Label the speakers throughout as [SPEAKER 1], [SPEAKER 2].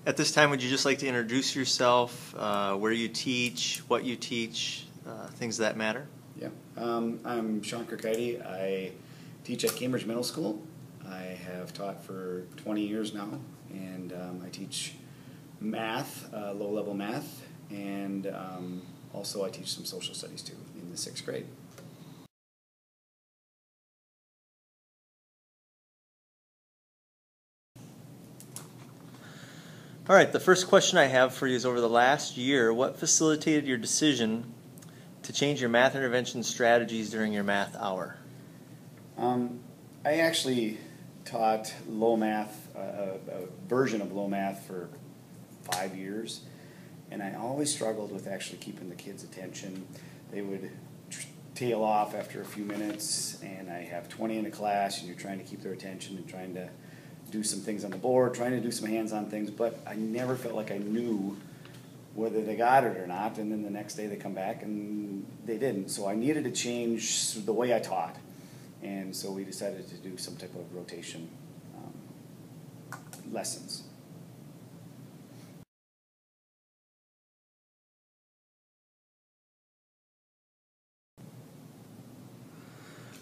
[SPEAKER 1] At this time, would you just like to introduce yourself, where you teach, what you teach, things that matter?
[SPEAKER 2] Yeah, I'm Sean Kirkheide. I teach at Cambridge Middle School. I have taught for 20 years now, and I teach math, low-level math, and also I teach some social studies too in the 6th grade.
[SPEAKER 1] All right, the first question I have for you is, over the last year, what facilitated your decision to change your math intervention strategies during your math hour?
[SPEAKER 2] I actually taught low math, a version of low math for 5 years, and I always struggled with actually keeping the kids' attention. They would tail off after a few minutes, and I have 20 in a class, and you're trying to keep their attention and trying to do some things on the board, trying to do some hands-on things, but I never felt like I knew whether they got it or not, and then the next day they come back and they didn't. So I needed to change the way I taught, and so we decided to do some type of rotation lessons.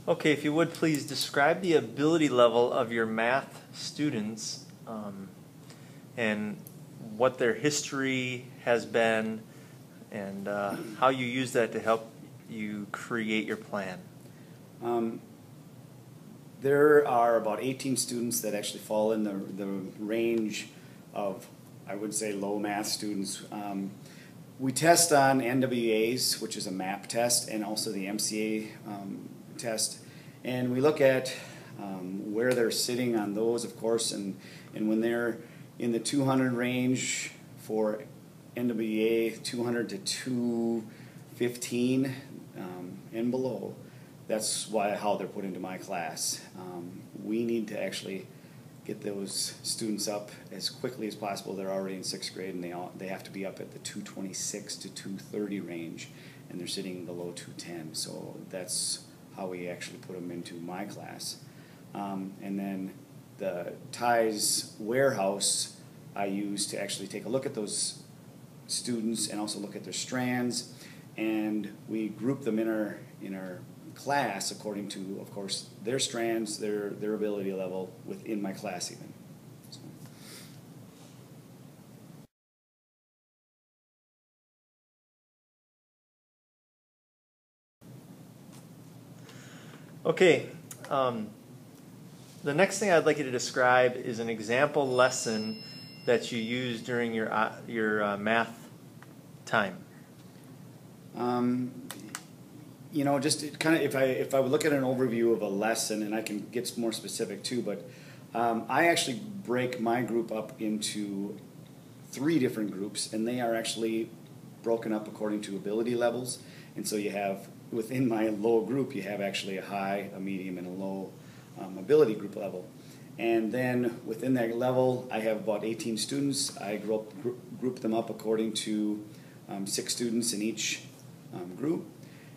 [SPEAKER 1] Okay, if you would please describe the ability level of your math students and what their history has been, and how you use that to help you create your plan.
[SPEAKER 2] There are about 18 students that actually fall in the range of, I would say, low math students. We test on NWAs, which is a MAP test, and also the MCA test, and we look at where they're sitting on those, of course, and when they're in the 200 range for NWA, 200 to 215 and below, that's how they're put into my class. We need to actually get those students up as quickly as possible. They're already in 6th grade, and they have to be up at the 226 to 230 range, and they're sitting below 210. So that's how we actually put them into my class. And then the ties warehouse I use to actually take a look at those students and also look at their strands, and we group them in our class according to, of course, their strands, their ability level within my class even. So.
[SPEAKER 1] Okay, the next thing I'd like you to describe is an example lesson that you use during your math time.
[SPEAKER 2] You know, just kind of, if I would look at an overview of a lesson, and I can get more specific too, but I actually break my group up into 3 different groups, and they are actually broken up according to ability levels. And so you have, within my low group, you have actually a high, a medium, and a low ability group level. And then within that level, I have about 18 students. I group them up according to 6 students in each group.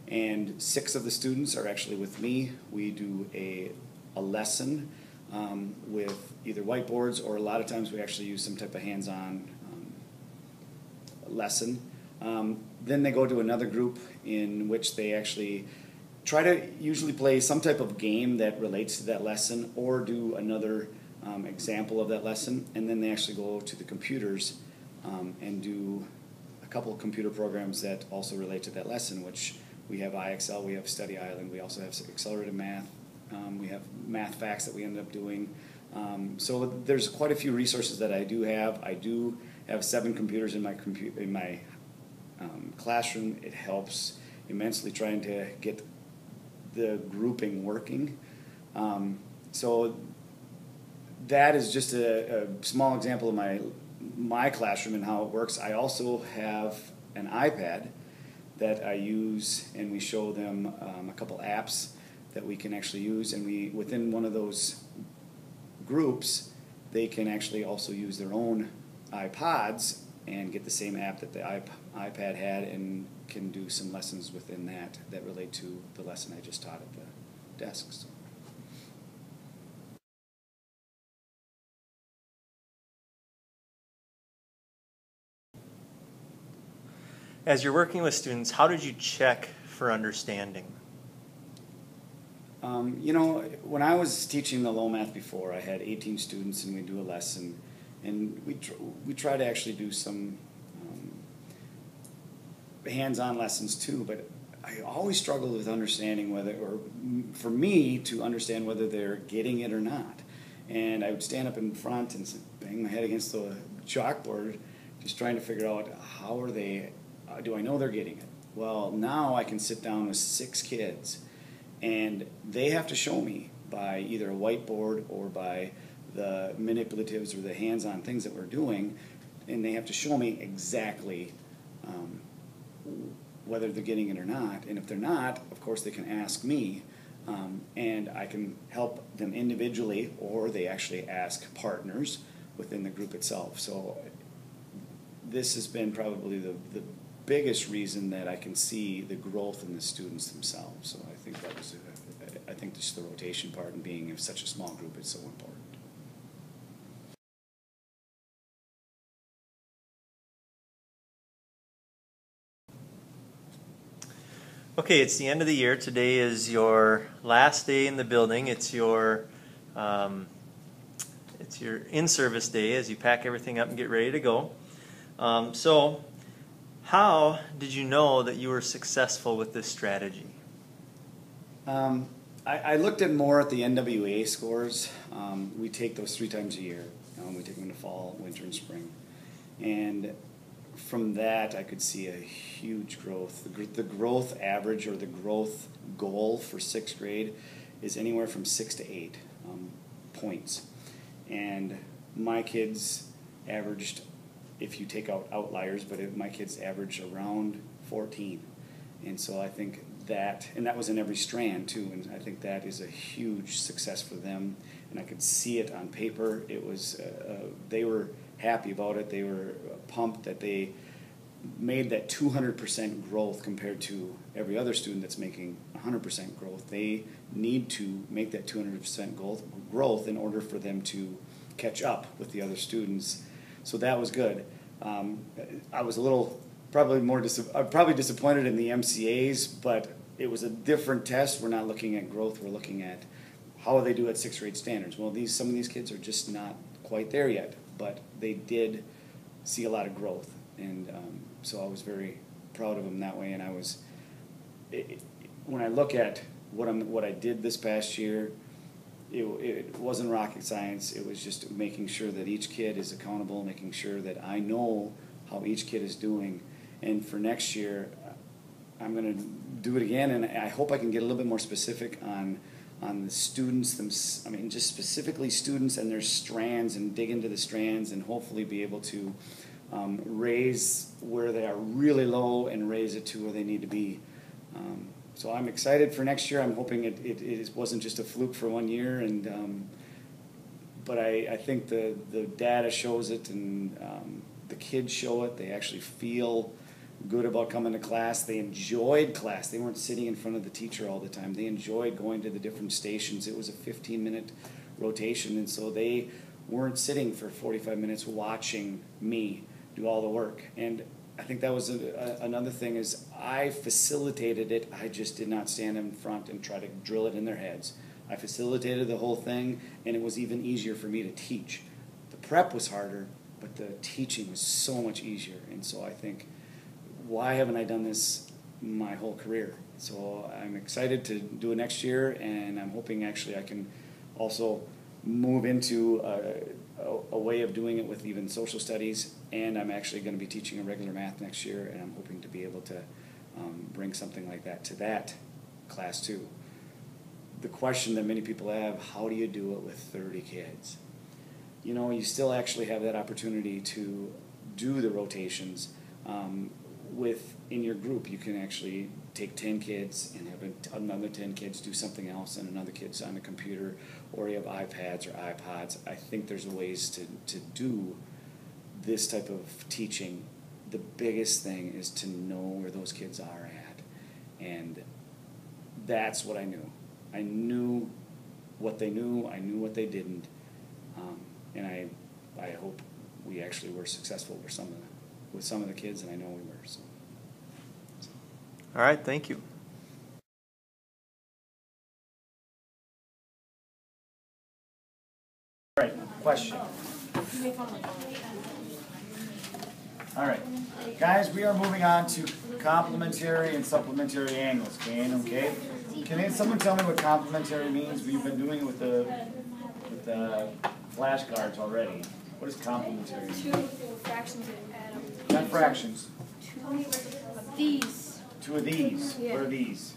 [SPEAKER 2] And 6 of the students are actually with me. We do a lesson with either whiteboards, or a lot of times we actually use some type of hands-on lesson. Then they go to another group in which they actually try to usually play some type of game that relates to that lesson, or do another example of that lesson, and then they actually go to the computers and do a couple of computer programs that also relate to that lesson, which we have IXL, we have Study Island, we also have accelerated math, we have math facts that we ended up doing. So there's quite a few resources that I do have. I do have 7 computers in my classroom. It helps immensely trying to get the grouping working. So that is just a small example of my classroom and how it works. I also have an iPad that I use, and we show them a couple apps that we can actually use, and within one of those groups, they can actually also use their own iPods and get the same app that the iPad had, and can do some lessons within that relate to the lesson I just taught at the desks.
[SPEAKER 1] As you're working with students, how did you check for understanding?
[SPEAKER 2] You know, when I was teaching the low math before, I had 18 students and we do a lesson, and we try to actually do some hands-on lessons too, but I always struggled with understanding whether, or for me to understand whether they're getting it or not. And I would stand up in front and bang my head against the chalkboard, just trying to figure out how are they, do I know they're getting it? Well, now I can sit down with 6 kids and they have to show me by either a whiteboard or by the manipulatives or the hands-on things that we're doing, and they have to show me exactly whether they're getting it or not. And if they're not, of course they can ask me, and I can help them individually, or they actually ask partners within the group itself. So this has been probably the biggest reason that I can see the growth in the students themselves. So I think that was, I think just the rotation part and being in such a small group is so important.
[SPEAKER 1] Okay, it's the end of the year. Today is your last day in the building. It's your in-service day as you pack everything up and get ready to go. So how did you know that you were successful with this strategy?
[SPEAKER 2] I looked at more at the NWA scores. We take those 3 times a year. We take them in the fall, winter, and spring. And from that, I could see a huge growth. The growth average, or the growth goal for 6th grade, is anywhere from 6 to 8 points. And my kids averaged, if you take out outliers, but my kids averaged around 14. And so I think that, and that was in every strand too, and I think that is a huge success for them. And I could see it on paper. It was, they were happy about it. They were pumped that they made that 200% growth compared to every other student that's making 100% growth. They need to make that 200% growth in order for them to catch up with the other students. So that was good. I was a little probably disappointed in the MCAs, but it was a different test. We're not looking at growth. We're looking at how they do at 6th grade standards. Well, some of these kids are just not quite there yet, but they did see a lot of growth, and so I was very proud of them that way. And I was, when I look at what I did this past year, it wasn't rocket science. It was just making sure that each kid is accountable, making sure that I know how each kid is doing. And for next year, I'm going to do it again, and I hope I can get a little bit more specific on the students, I mean, just specifically students and their strands, and dig into the strands, and hopefully be able to raise where they are really low and raise it to where they need to be. So I'm excited for next year. I'm hoping it wasn't just a fluke for 1 year, and but I think the data shows it, and the kids show it. They actually feel good about coming to class. They enjoyed class. They weren't sitting in front of the teacher all the time. They enjoyed going to the different stations. It was a 15-minute rotation, and so they weren't sitting for 45 minutes watching me do all the work. And I think that was another thing, is I facilitated it. I just did not stand in front and try to drill it in their heads. I facilitated the whole thing, and it was even easier for me to teach. The prep was harder, but the teaching was so much easier. And so I think, why haven't I done this my whole career? So I'm excited to do it next year, and I'm hoping actually I can also move into a way of doing it with even social studies, and I'm actually going to be teaching a regular math next year, and I'm hoping to be able to bring something like that to that class too. The question that many people have, how do you do it with 30 kids? You know, you still actually have that opportunity to do the rotations. In your group, you can actually take 10 kids and have another 10 kids do something else, and another kid's on a computer, or you have iPads or iPods. I think there's ways to do this type of teaching. The biggest thing is to know where those kids are at, and that's what I knew. I knew what they knew, I knew what they didn't, and I hope we actually were successful with some of the kids, and I know we were. So.
[SPEAKER 1] All right, thank you.
[SPEAKER 2] All right, question. All right, guys, we are moving on to complementary and supplementary angles. Okay? Can someone tell me what complementary means? We've been doing it with the flashcards already. What is complementary?
[SPEAKER 3] Two fractions that add up.
[SPEAKER 2] Not fractions.
[SPEAKER 3] These.
[SPEAKER 2] Two of these.
[SPEAKER 3] Yeah.
[SPEAKER 2] What are these?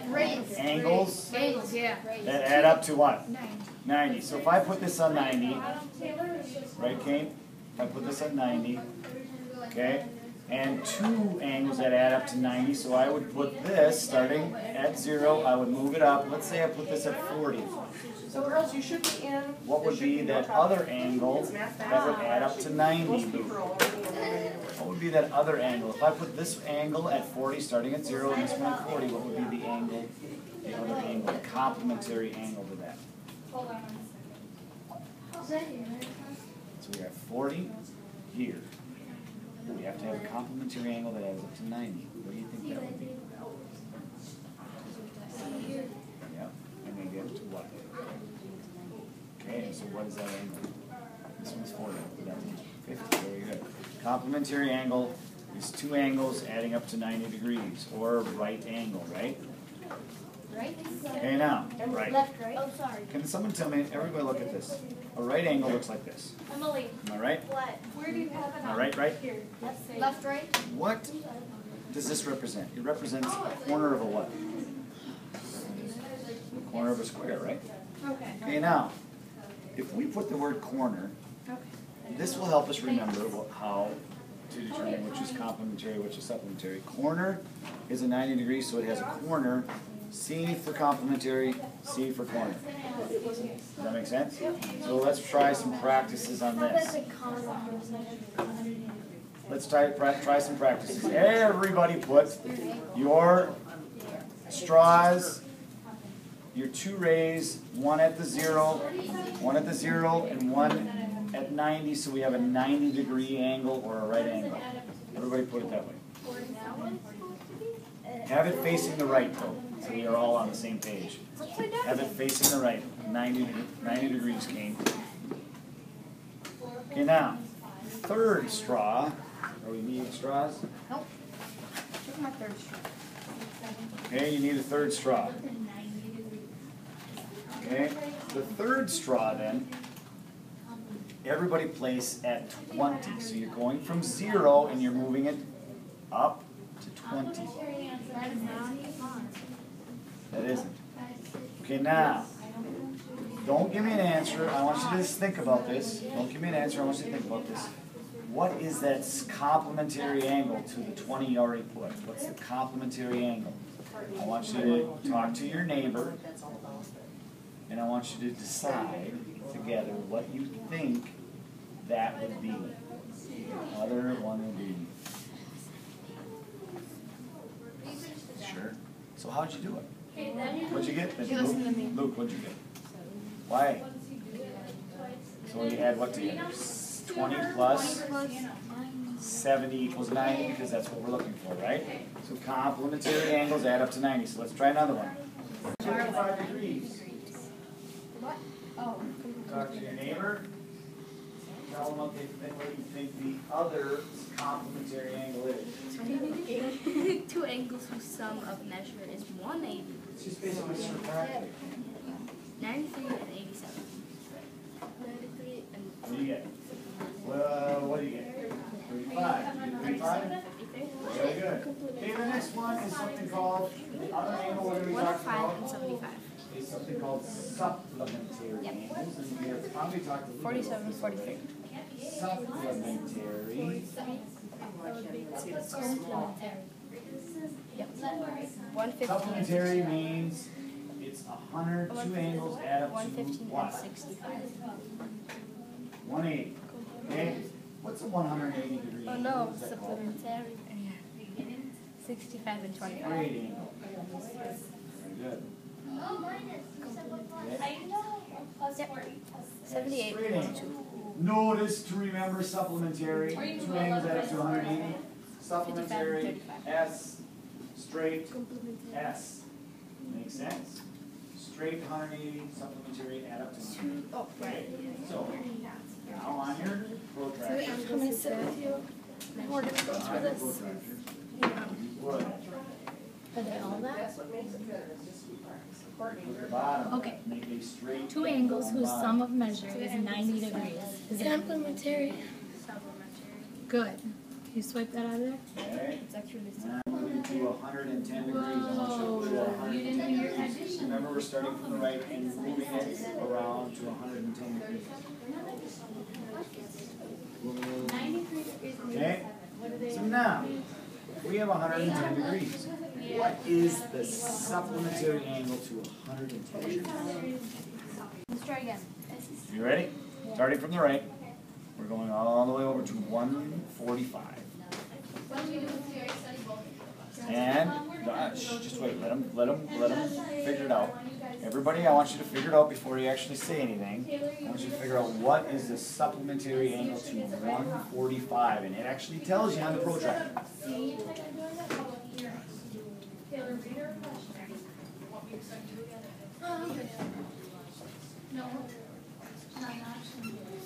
[SPEAKER 3] Rays.
[SPEAKER 2] Angles
[SPEAKER 3] Angles, yeah.
[SPEAKER 2] that add up to what? 90. So if I put this on 90, right, Kane? If I put this on 90, okay, and two angles that add up to 90, so I would put this starting at 0, I would move it up. Let's say I put this at 40.
[SPEAKER 4] So girls, you should be in.
[SPEAKER 2] What would be that other angle that would add up to 90? What would be that other angle? If I put this angle at 40 starting at 0 and this one at 40, what would be the angle, the other angle, the complementary angle to that? So we have 40 here. We have to have a complementary angle that adds up to 90. What do you think that would be? Yep, and we get to what? Okay, so what is that angle? This one's 40. That's 50. Very good. Complementary angle is two angles adding up to 90 degrees, or right angle, right?
[SPEAKER 3] Right?
[SPEAKER 2] Okay, now, right.
[SPEAKER 3] Left, right? Oh, sorry.
[SPEAKER 2] Can someone tell me, everybody look at this. A right angle looks like this.
[SPEAKER 3] Emily.
[SPEAKER 2] Am I right?
[SPEAKER 3] What? Where do you have it
[SPEAKER 2] Am I right?
[SPEAKER 3] Here. Left, right?
[SPEAKER 2] What does this represent? It represents a corner of a what? The corner of a square, right?
[SPEAKER 3] Okay.
[SPEAKER 2] Okay, now, if we put the word corner, this will help us remember how to determine which is complementary, which is supplementary. Corner is a 90 degrees, so it has a corner. C for complementary, C for corner. Does that make sense? So let's try some practices on this. Let's try some practices. Everybody put your straws, your two rays, one at the 0, and one at 90, so we have a 90-degree angle or a right angle. Everybody put it that way. Have it facing the right, though, so we are all on the same page. Have it facing the right, 90 degrees, Kane. Okay, now, third straw. Are we needing straws?
[SPEAKER 3] Nope. Took my third straw.
[SPEAKER 2] Okay, you need a third straw. Okay, the third straw then, everybody place at 20. So you're going from 0 and you're moving it up to 20. That isn't. Okay, now, don't give me an answer. I want you to just think about this. Don't give me an answer. I want you to think about this. What is that complementary angle to the 20 you already put? What's the complementary angle? I want you to talk to your neighbor, and I want you to decide together what you think that would be. The other one would be. Sure. So how'd you do it? What'd you get? Luke, what'd you get? Why? So you add what together? 20 plus 70 equals 90, because that's what we're looking for, right? So complementary angles add up to 90. So let's try another one. 25 degrees.
[SPEAKER 3] What? Oh.
[SPEAKER 2] Talk to your neighbor. Tell them what you think the other complementary angle is.
[SPEAKER 5] Two angles whose sum of measure is 180.
[SPEAKER 2] It's just basically subtracting.
[SPEAKER 5] 93 and 87. 93 and
[SPEAKER 2] What do you get? Well, what do you get? 35. 35? Very good. Okay, the next one is something called, the other angle, what are we talking
[SPEAKER 5] 105
[SPEAKER 2] about?
[SPEAKER 5] and 75.
[SPEAKER 2] Is something called supplementary angles. And we have probably talked a little
[SPEAKER 5] 47 and 43.
[SPEAKER 2] Supplementary.
[SPEAKER 5] Yep. 115.
[SPEAKER 2] Supplementary means it's 100, two angles add up to
[SPEAKER 5] 115
[SPEAKER 2] what?
[SPEAKER 5] and 65.
[SPEAKER 2] 180. Okay? What's a 180 degree
[SPEAKER 5] Oh
[SPEAKER 2] angle?
[SPEAKER 5] no,
[SPEAKER 2] What is that called?
[SPEAKER 5] supplementary. 65 and 25.
[SPEAKER 2] Great angle. Very good. Okay.
[SPEAKER 5] Yep. 78
[SPEAKER 2] Straight
[SPEAKER 5] and
[SPEAKER 2] angle.
[SPEAKER 5] 2.
[SPEAKER 2] Notice to remember supplementary. Two angles add up to 180. Supplementary
[SPEAKER 5] 55 and 35.
[SPEAKER 2] S straight S. Makes sense? Straight 180, supplementary, add up to 100.
[SPEAKER 3] Oh,
[SPEAKER 2] Okay, so now on your protractor.
[SPEAKER 3] I'm coming to sit with you. We're gonna go through this.
[SPEAKER 2] Wood.
[SPEAKER 6] Are they all that?
[SPEAKER 4] That's what makes it better, is just keep coordinating.
[SPEAKER 2] At the bottom,
[SPEAKER 6] Okay.
[SPEAKER 2] make a straight.
[SPEAKER 6] Two angles whose
[SPEAKER 2] bottom.
[SPEAKER 6] sum of measure is 90 degrees. Is it
[SPEAKER 3] Complementary.
[SPEAKER 5] Supplementary.
[SPEAKER 6] good? Can you swipe that out of there?
[SPEAKER 2] Okay.
[SPEAKER 5] It's actually
[SPEAKER 2] Now we're going to do 110 degrees. I want you to do 110 degrees. Remember, we're starting from the right and moving it around to 110 degrees. Okay? So now, we have 110 degrees. What is the supplementary angle to 110 degrees?
[SPEAKER 5] Let's try again.
[SPEAKER 2] You ready? Starting from the right, we're going all the way over to 145. And, just wait, let them figure it out. Everybody, I want you to figure it out before you actually say anything. I want you to figure out what is the supplementary angle to 145, and it actually tells you on the protractor.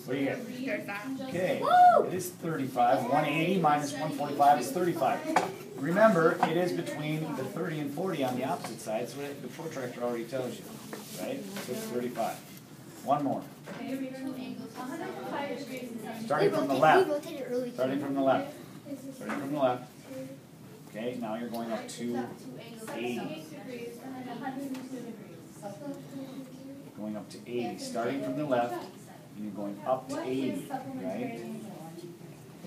[SPEAKER 2] What do you get? Okay, it is 35. 180 minus 145 is 35. Remember, it is between the 30 and 40 on the opposite side, so the protractor already tells you, right? So it's 35. One more. Starting from the left. Starting from the left. Starting from the left. Okay, now you're going up to 80. Going up to 80. Starting from the left, and you're going up to 80, right?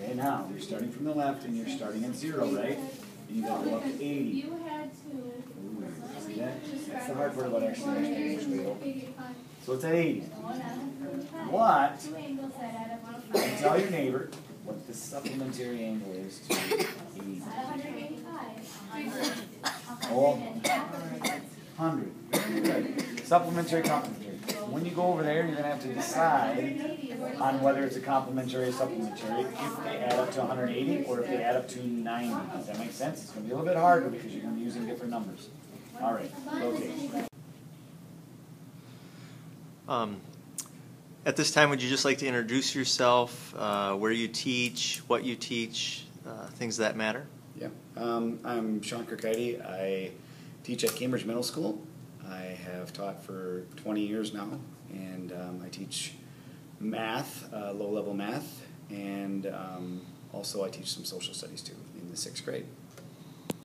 [SPEAKER 2] Okay, now you're starting from the left, and you're starting at 0, right? And you gotta go up to 80. Ooh, see that? That's the hard part about actually which way to open. So it's at 80. What? Tell your neighbor what the supplementary angle is to 80. Oh, 100. Good. Supplementary, complementary. When you go over there, you're going to have to decide on whether it's a complementary or supplementary, if they add up to 180 or if they add up to 90. Does that make sense? It's going to be a little bit harder because you're going to be using different numbers. All right, rotate.
[SPEAKER 1] At this time, would you just like to introduce yourself, where you teach, what you teach, things that matter?
[SPEAKER 2] Yeah, I'm Sean Kirkheide. I teach at Cambridge Middle School. I have taught for 20 years now, and I teach math, low-level math, and also I teach some social studies too in the 6th grade.